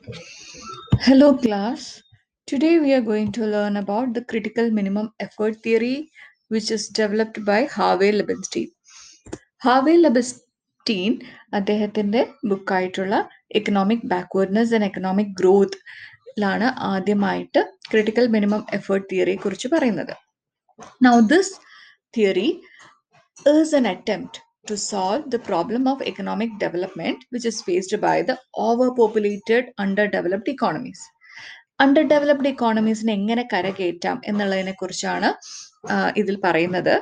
Hello, class. Today we are going to learn about the critical minimum effort theory, which is developed by Harvey Liebenstein. Harvey Liebenstein അദ്ദേഹത്തിൻ്റെ ബുക്കായിട്ടുള്ള economic backwardness and economic ഗ്രോത്തിലാണ് ആദ്യമായിട്ട് critical minimum effort തിയറിയെ കുറിച്ച് പറയുന്നത്. Now, this theory is an attempt to solve the problem of economic development which is faced by the overpopulated, underdeveloped economies. അണ്ടർഡെവലപ്ഡ് ഇക്കോണമീസിനെ എങ്ങനെ കരകയറ്റാം എന്നുള്ളതിനെ കുറിച്ചാണ് ഇതിൽ പറയുന്നത്.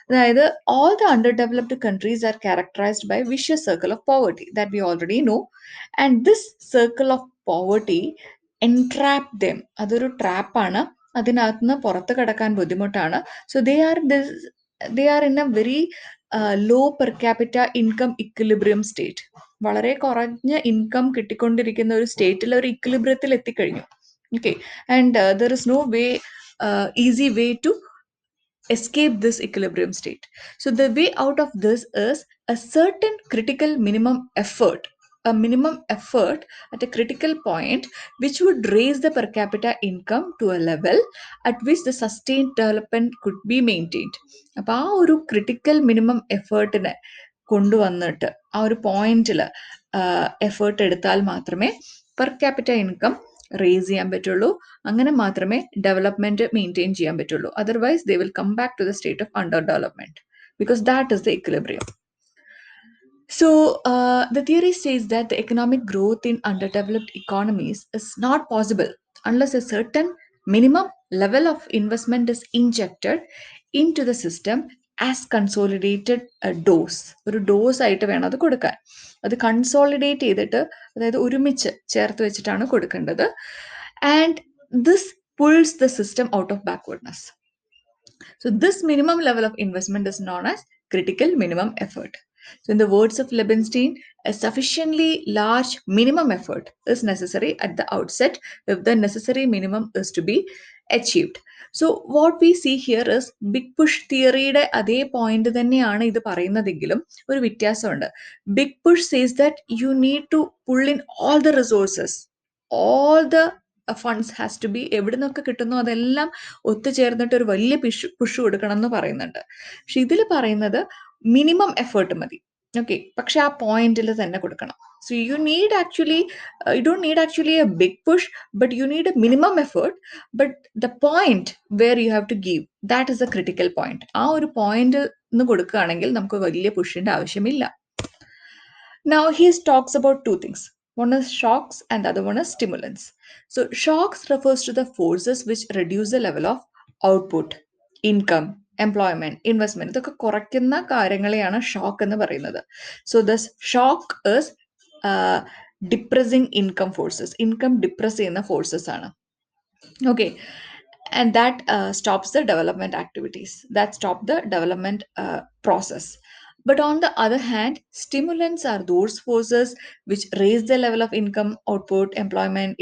അതായത് all the underdeveloped countries are characterized by vicious circle of poverty that we already know, and this circle of poverty entrap them. അതൊരു ട്രാപ്പാണ്, അതിനകത്തുനിന്ന് പുറത്ത് കടക്കാൻ ബുദ്ധിമുട്ടാണ്. So they are in a very low per capita income equilibrium state. വളരെ കുറഞ്ഞ income കിട്ടിക്കൊണ്ടിരിക്കുന്ന ഒരു സ്റ്റേറ്റിൽ ഒരു ഇക്വിലിബ്രിയത്തിൽ എത്തിക്കഴിഞ്ഞു. Okay, and there is no easy way to escape this equilibrium state. So the way out of this is a certain critical minimum effort, a minimum effort at a critical point which would raise the per capita income to a level at which the sustained development could be maintained. അപ്പോൾ ആ ഒരു critical minimum എഫേർട്ടിനെ കൊണ്ടുവന്നിട്ട് ആ ഒരു പോയിന്റിൽ effort എടുത്താൽ മാത്രമേ per capita income raise ചെയ്യാൻ പറ്റുള്ളൂ. അങ്ങനെ മാത്രമേ ഡെവലപ്മെന്റ് മെയിൻറ്റെയിൻ ചെയ്യാൻ പറ്റുള്ളൂ. Otherwise they will come back to the state of under development because that is the equilibrium. So, the theory says that the economic growth in underdeveloped economies is not possible unless a certain minimum level of investment is injected into the system as consolidated dose. ഒരു dose ആയിട്ട് വേണം അത് കൊടുക്കാൻ. അത് consolidate ചെയ്തിട്ട്, അതായത് ഒരുമിച്ച് ചേർത്ത് വെച്ചിട്ടാണ് കൊടുക്കേണ്ടത്. And this pulls the system out of backwardness. So this minimum level of investment is known as critical minimum effort. So in the words of Liebenstein, a sufficiently large minimum effort is necessary at the outset if the necessary minimum is to be achieved. So what we see here is big push theoryയുടെ അതേ point തന്നെയാണ് ഇത് പറയുന്നതെങ്കിലും ഒരു വ്യത്യാസമുണ്ട്. Big push says that you need to pull in all the resources, all the funds has to be, എവിടെ നിന്നൊക്കെ കിട്ടുന്നു അതെല്ലാം ഒത്തുചേർന്നിട്ട് ഒരു വലിയ പുഷ് കൊടുക്കണം എന്ന് പറയുന്നുണ്ട്. പക്ഷെ ഇതിൽ പറയുന്നത് മിനിമം എഫേർട്ട് മതി. ഓക്കെ, പക്ഷെ ആ പോയിന്റിൽ തന്നെ കൊടുക്കണം. So you don't need actually a big push, but you need a minimum effort. But the point where you have to give, that is a critical point. ആ ഒരു പോയിന്റ് നിന്ന് കൊടുക്കുകയാണെങ്കിൽ നമുക്ക് വലിയ പുഷിന്റെ ആവശ്യമില്ല. Now he talks about two things. One is shocks and the other one is stimulants. So shocks refers to the forces which reduce the level of output, income, employment, investment. ഇതൊക്കെ കുറയ്ക്കുന്ന കാര്യങ്ങളെയാണ് shock എന്ന് പറയുന്നത്. So this shock is depressing income forces. Income depress ചെയ്യുന്ന forces ആണ്. Okay, and that stops the development activities, that stop the development process. But on the other hand, stimulants are those forces which raise the level of income, output, employment,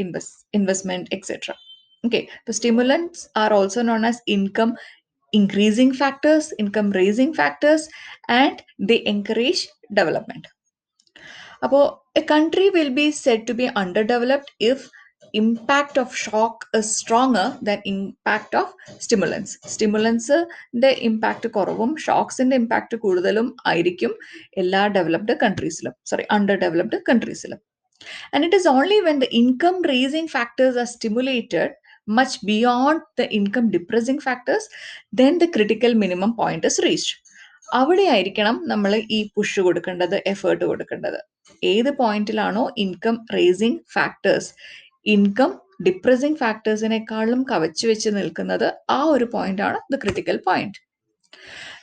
investment, etc. Okay, the stimulants are also known as income increasing factors, income raising factors, and they encourage development. A country will be said to be underdeveloped if impact of shock is stronger than impact of stimulants. സ്റ്റിമുലൻസിന്റെ impact കുറവും ഷോക്സിന്റെ impact കൂടുതലും ആയിരിക്കും എല്ലാ developed കൺട്രീസിലും, underdeveloped കൺട്രീസിലും. And it is only when the income raising factors are stimulated much beyond the income depressing factors, then the critical minimum point is reached. അവിടെ ആയിരിക്കണം നമ്മൾ ഈ പുഷ് കൊടുക്കേണ്ടത്, എഫേർട്ട് കൊടുക്കേണ്ടത്. ഏത് പോയിന്റിലാണോ income raising factors income depressing ഫാക്ടേഴ്സിനെക്കാളും കവച്ചു വെച്ച് നിൽക്കുന്നത്, ആ ഒരു പോയിന്റ് ആണ് the critical point.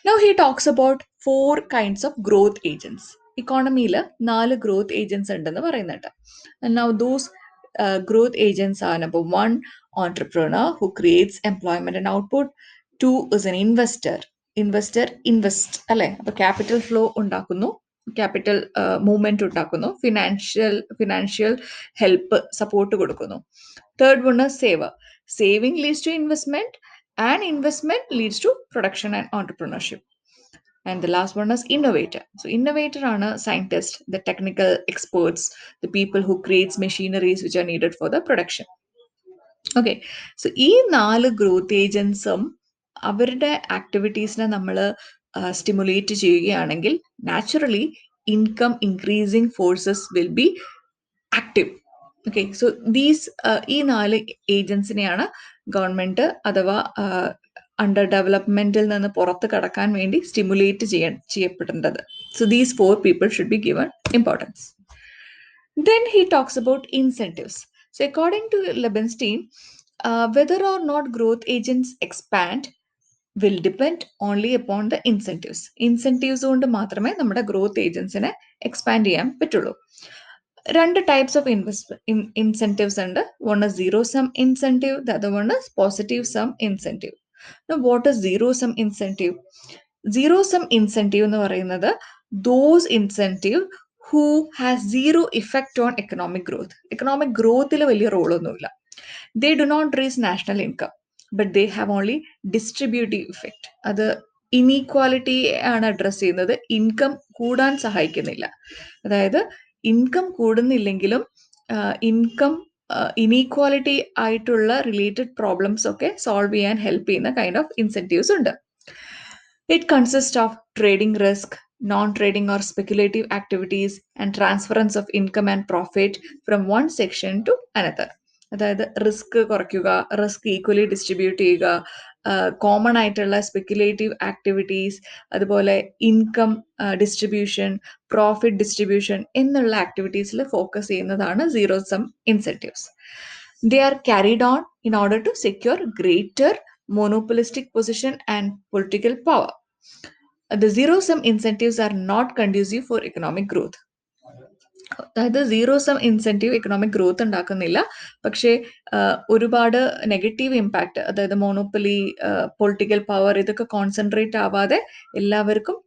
Now he talks about 4 kinds of growth agents. ഇക്കോണമിയിൽ 4 ഗ്രോത്ത് ഏജൻസ് ഉണ്ടെന്ന് പറയുന്നുണ്ട്. Now those growth agents are: number 1, entrepreneur who creates employment and output. 2 is an investor. Invest അല്ലെ, അപ്പൊ ക്യാപിറ്റൽ ഫ്ലോ ഉണ്ടാക്കുന്നു, capital movement ഉണ്ടാക്കുന്നു, financial help support കൊടുക്കുന്നു. Third one is saver. Saving leads to investment and investment leads to production and entrepreneurship. And the last one is innovator. So innovator are scientists, the technical experts, the people who creates machineries which are needed for the production. Okay, so ഈ 4 growth ഏജൻസും അവരുടെ ആക്ടിവിറ്റീസിനെ നമ്മൾ stimulate ചെയ്യുകയാണെങ്കിൽ naturally income increasing forces will be active. Okay, so ഈ 4 ഏജൻസിനെയാണ് government അഥവാ under ഡെവലപ്മെന്റിൽ നിന്ന് പുറത്ത് കടക്കാൻ വേണ്ടി സ്റ്റിമുലേറ്റ് ചെയ്യപ്പെടേണ്ടത്. So these 4 people should be given importance. Then he talks about incentives. So, according to Lebenstein, whether or not growth agents expand will depend only upon the incentives. Incentives കൊണ്ട് മാത്രമേ നമ്മുടെ growth ഏജൻസിനെ expand ചെയ്യാൻ പറ്റുള്ളൂ. രണ്ട് types of incentives ഉണ്ട്. One is zero sum incentive, the other one is positive sum incentive. Now, what is zero sum incentive? Zero sum incentive എന്ന് പറയുന്നത് those incentive who has zero effect on economic growth. Economic growthil വലിയ റോളൊന്നുമില്ല. They do not raise national income, but they have only distributive effect. അത് inequality ആണ് address ചെയ്യുന്നത്, income കൂടാൻ സഹായിക്കുന്നില്ല. അതായത് income കൂടുന്നില്ലെങ്കിലും income inequality ആയിട്ടുള്ള related problems ഒക്കെ solve ചെയ്യാൻ help ചെയ്യുന്ന കൈൻഡ് ഓഫ് ഇൻസെന്റീവ്സ് ഉണ്ട്. It consists of trading risk, non-trading or speculative activities, and transference of income and profit from one section to another. അതായത് risk കുറയ്ക്കുക, risk equally distribute ചെയ്യുക, common ആയിട്ടുള്ള speculative activities, അതുപോലെ income distribution, profit distribution എന്നുള്ള ആക്ടിവിറ്റീസിൽ focus ചെയ്യുന്നതാണ് zero sum incentives. They are carried on in order to secure greater monopolistic position and political power. The zero sum incentives are not conducive for economic growth. അതായത് zero sum incentive economic growth ഉണ്ടാക്കുന്നില്ല, പക്ഷേ ഒരുപാട് negative impact, അതായത് മോണോപ്പൊലി, political power ഇതൊക്കെ concentrate ആവാതെ എല്ലാവർക്കും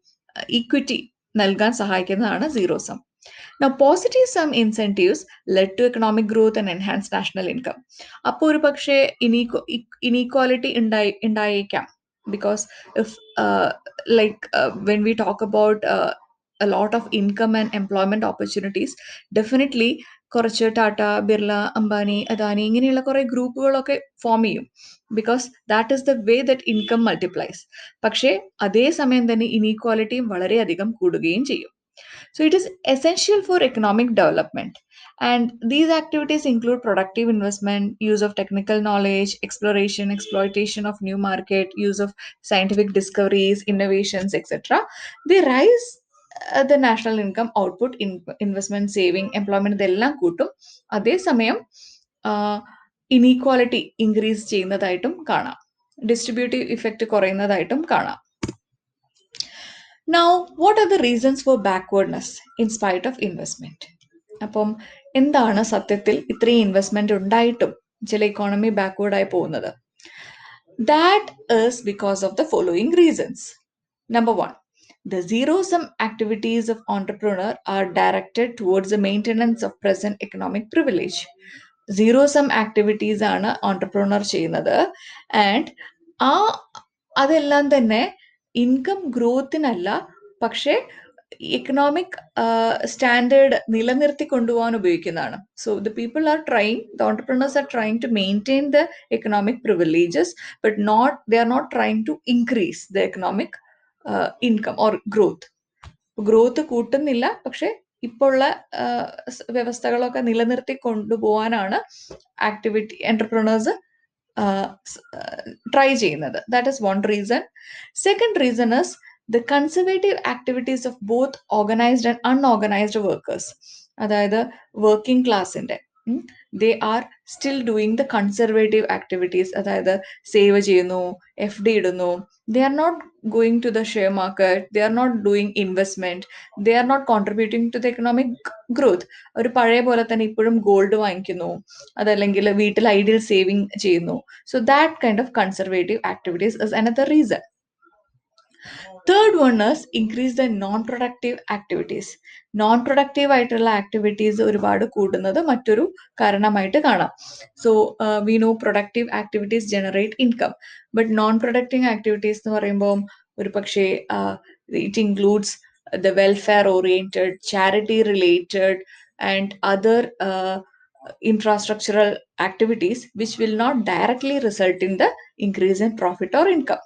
equity നൽകാൻ സഹായിക്കുന്നതാണ് zero sum. Now, positive sum incentives led to economic growth and enhanced national income. അപ്പോൾ ഒരു പക്ഷേ ഇനീക്വാലിറ്റി ഉണ്ടായേക്കാം, because if when we talk about a lot of income and employment opportunities, definitely കുറച്ച് ടാറ്റ, ബിർള, അംബാനി, അദാനി ഇങ്ങനെയുള്ള കുറെ ഗ്രൂപ്പുകളൊക്കെ ഫോം ചെയ്യും, because that is the way that income multiplies. പക്ഷേ അതേസമയം തന്നെ ഇനീക്വാലിറ്റിയും വളരെയധികം കൂടുകയും ചെയ്യും. So it is essential for economic development. And these activities include productive investment, use of technical knowledge, exploration, exploitation of new market, use of scientific discoveries, innovations, etc. They rise the national income, output, investment, saving, employment ഇതെല്ലാം കൂട്ടും. അതേസമയം inequality increase ചെയ്യുന്നതായിട്ടും കാണാം, distributive effect കുറയുന്നതായിട്ടും കാണാം. Now, what are the reasons for backwardness in spite of investment? അപ്പം എന്താണ് സത്യത്തിൽ ഇത്രയും investment ഉണ്ടായിട്ടും ചില ഇക്കോണമി ബാക്ക്വേർഡ് ആയി പോകുന്നത്? That is because of the following reasons. Number one, the zero-sum activities of entrepreneur are directed towards the maintenance of present economic privilege. Zero-sum activities ആണ് entrepreneur ചെയ്യുന്നത്, ആൻഡ് അതെല്ലാം തന്നെ ഇൻകം ഗ്രോത്തിനല്ല, പക്ഷേ economic standard നിലനിർത്തി കൊണ്ടുപോകാൻ ഉപയോഗിക്കുന്നതാണ്. So the people are trying, the entrepreneurs are trying to maintain the economic privileges, but they are not trying to increase the economic income or growth. Growth കൂട്ടുന്നില്ല, പക്ഷെ ഇപ്പോൾ ഉള്ള വ്യവസ്ഥകളൊക്കെ നിലനിർത്തി കൊണ്ടുപോകാനാണ് എന്റർപ്രണേഴ്സ് ട്രൈ ചെയ്യുന്നത്. That is one reason. Second reason is the conservative activities of both organized and unorganized workers. അതായത് working ക്ലാസിന്റെ they are still doing the conservative activities. അതായത് സേവ് ചെയ്യുന്നു, FD ഇടുന്നു. They are not going to the share market, they are not doing investment, they are not contributing to the economic growth. ഒരു പഴയ പോലെ തന്നെ ഇപ്പോഴും gold വാങ്ങിക്കുന്നു, അതല്ലെങ്കിൽ വീട്ടിൽ ഐഡിയൽ സേവിങ് ചെയ്യുന്നു. So that kind of conservative activities is another reason. Third one is increase the non-productive activities. Non-productive ആയിട്ടുള്ള activities ഒരുപാട് കൂടുന്നത് മറ്റൊരു കാരണമായിട്ട് കാണാം. So we know productive activities generate income, but non productive activities എന്ന് പറയുമ്പോൾ ഒരു പക്ഷേ It includes the welfare oriented, charity related, and other infrastructural activities which will not directly result in the increase in profit or income.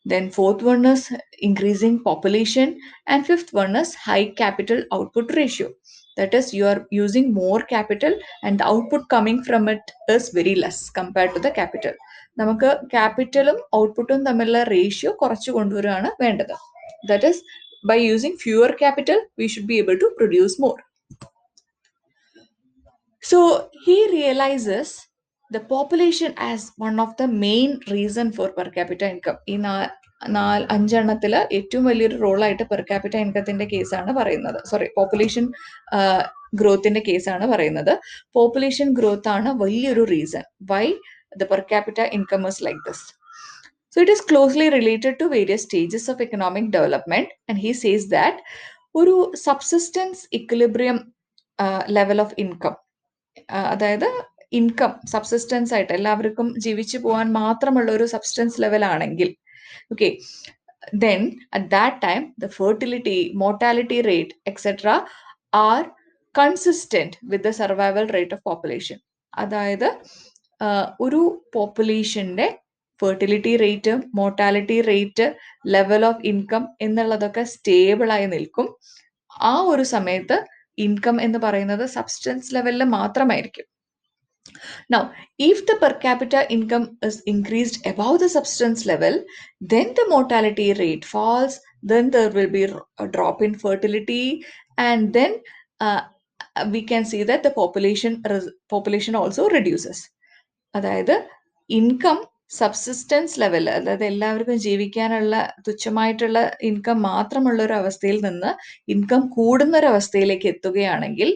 Then fourth one is increasing population, and fifth one is high capital output ratio. That is, you are using more capital and the output coming from it is very less compared to the capital. നമുക്ക് ക്യാപിറ്റലും ഔട്ട്പുട്ടും തമ്മിലുള്ള ratio കുറച്ച് കൊണ്ടുവരികയാണ് വേണ്ടത്. That is, by using fewer capital, we should be able to produce more. So he realizes the population as one of the main reason for per capita income. ഈ അഞ്ചെണ്ണത്തിൽ ഏറ്റവും വലിയൊരു റോളായിട്ട് per capita ഇൻകത്തിന്റെ കേസാണ് പറയുന്നത്. Sorry, population ഗ്രോത്തിന്റെ കേസാണ് പറയുന്നത്. Population growth ആണ് വലിയൊരു reason why the per capita income is like this. So it is closely related to various stages of economic development, and he says that ഒരു subsistence equilibrium level of income, അതായത് income subsistence ആയിട്ട് എല്ലാവർക്കും ജീവിച്ചു പോകാൻ മാത്രമുള്ള ഒരു subsistence level ആണെങ്കിൽ, okay, then at that time the fertility, mortality rate, etc. are consistent with the survival rate of population. അതായത് ഒരു പോപ്പുലേഷന്റെ fertility rate, mortality rate, level of income എന്നുള്ളതൊക്കെ സ്റ്റേബിൾ ആയി നിൽക്കും. ആ ഒരു സമയത്ത് ഇൻകം എന്ന് പറയുന്നത് സബ്സ്റ്റൻസ് ലെവലിൽ മാത്രമായിരിക്കും. Now, if the per capita income is increased above the substance level, then the mortality rate falls, then there will be a drop in fertility, and then we can see that the population also reduces. അതായത് income subsistence level, അതായത് എല്ലാവർക്കും ജീവിക്കാനുള്ള തുച്ഛമായിട്ടുള്ള income മാത്രമുള്ള ഒരു അവസ്ഥയിൽ നിന്ന് income കൂടുന്ന ഒരു അവസ്ഥയിലേക്ക് എത്തുകയാണെങ്കിൽ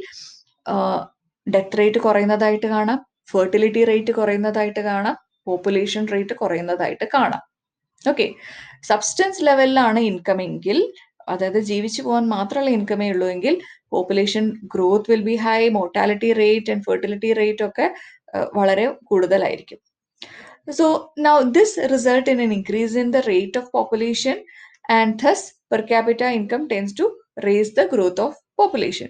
ഡെത്ത് റേറ്റ് കുറയുന്നതായിട്ട് കാണാം, ഫെർട്ടിലിറ്റി റേറ്റ് കുറയുന്നതായിട്ട് കാണാം, പോപ്പുലേഷൻ റേറ്റ് കുറയുന്നതായിട്ട് കാണാം. ഓക്കെ, സബ്സ്റ്റൻസ് ലെവലിലാണ് ഇൻകം എങ്കിൽ, അതായത് ജീവിച്ചു പോകാൻ മാത്രമുള്ള ഇൻകമേ ഉള്ളൂ എങ്കിൽ, population growth will be high, mortality rate and fertility rate ഒക്കെ വളരെ കൂടുതലായിരിക്കും. So now this result in an increase in the rate of population, and thus per capita income tends to raise the growth of population.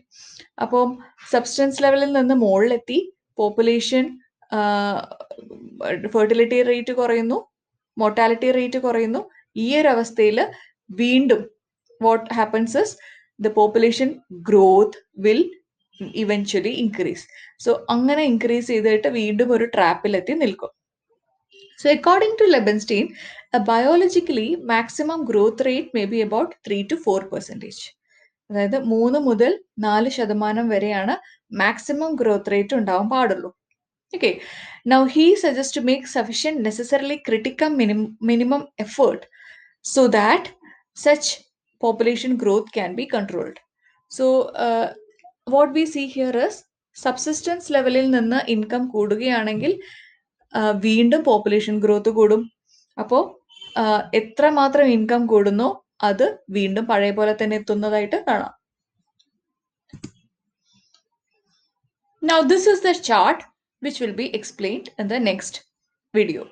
അപ്പം substance ലെവലിൽ നിന്ന് മുകളിലെത്തി population, fertility rate കുറയുന്നു, mortality rate കുറയുന്നു. ഈ ഒരു അവസ്ഥയിൽ വീണ്ടും what happens is the population growth will eventually increase. So അങ്ങനെ ഇൻക്രീസ് ചെയ്തിട്ട് വീണ്ടും ഒരു ട്രാപ്പിലെത്തി നിൽക്കും. So according to Lebenstein, a biologically maximum growth rate may be about 3 to 4%. അതായത് 3 മുതൽ 4% വരെയാണ് മാക്സിമം ഗ്രോത്ത് റേറ്റ് ഉണ്ടാവാൻ പാടുള്ളൂ. Okay, now he suggests to make sufficient necessarily critical minimum effort so that such population growth can be controlled. So what we see here is subsistence ലെവലിൽ നിന്ന് income കൂടുകയാണെങ്കിൽ വീണ്ടും population growth കൂടും. അപ്പോൾ എത്രമാത്രം income കൂടുന്നോ അത് വീണ്ടും പഴയ പോലെ തന്നെ എത്തുന്നതായിട്ട് കാണാം. Now this is the chart which will be explained in the next video.